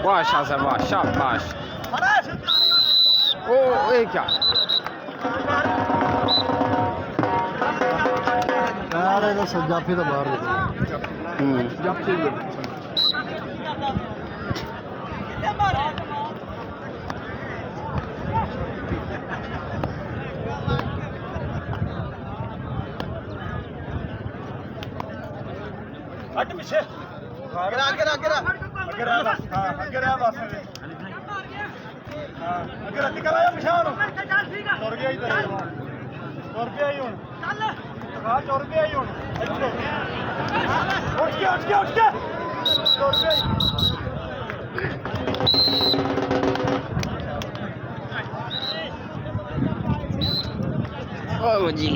वाह शाबाश शाबाश। ओ ये क्या यार ਇਹਦਾ ਸੱਜਾਫੀ ਤਾਂ ਬਾਹਰ ਨਿਕਲ ਜਾਫੀ हट पीछे आगे आगे आगे आगे रहा बस हां आगे रहा बस हां आगे रहा निकल आया पीछे तुर गया इधर तुर गया ही हुन चल हां तुर गया ही हुन उठ के तुर गया ओ जी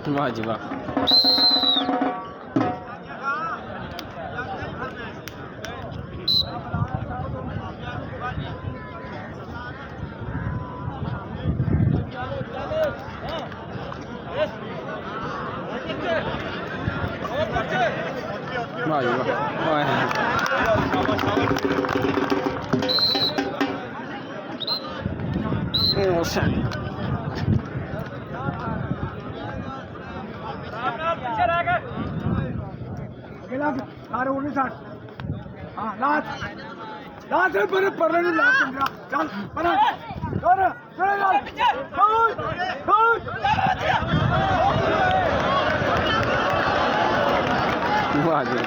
वाह जी वाह। वाह जी वाह। वाह जी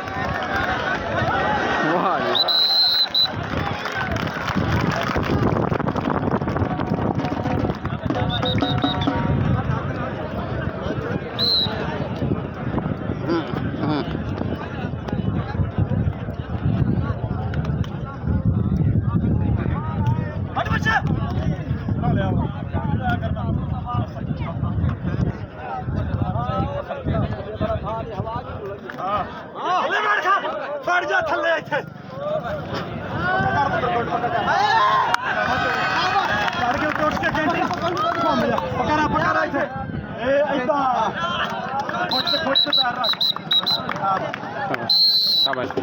वाह जी फट जा थल्ले इत्थे फड़ के टोट के घंटे घूम जा पकड़ा इत्थे ए ऐदा खोट से पैर रख शाबाश बस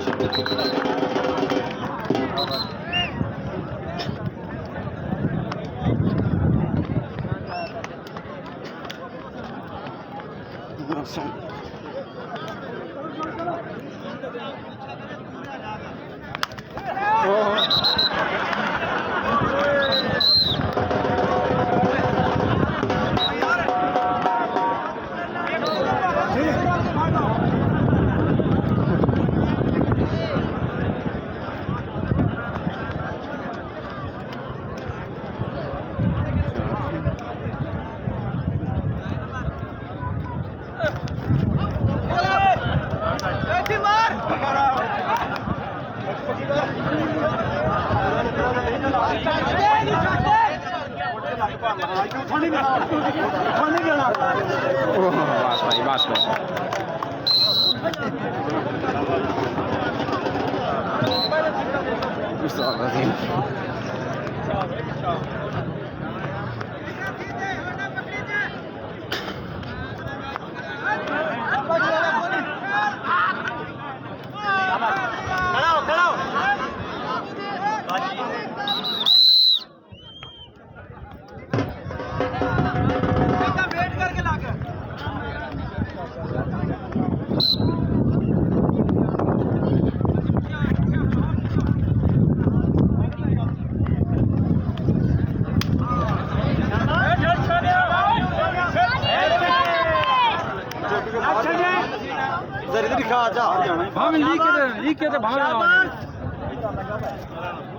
लीक के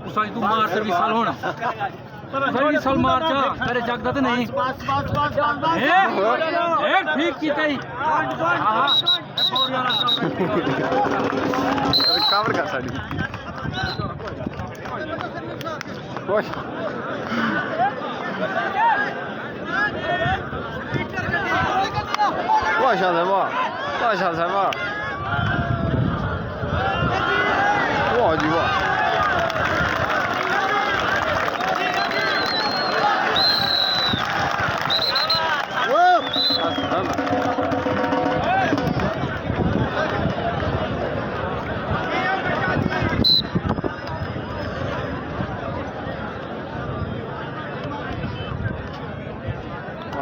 उसाई तू मार से भी साल होना सही साल मार चा तेरे जगदा ते नहीं ए ठीक कीता ही हां कवर कर साडी ओए वाह शाबाश वाह शाबाश वाह वाह जी वाह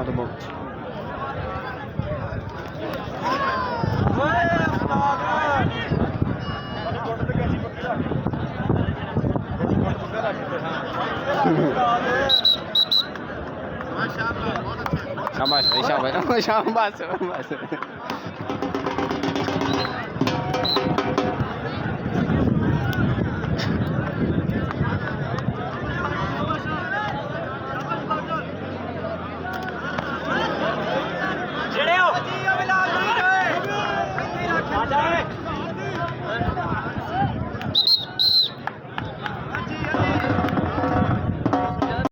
ਬਹੁਤ ਬਹੁਤ शाबाश भाई शाबाश शाबाश बस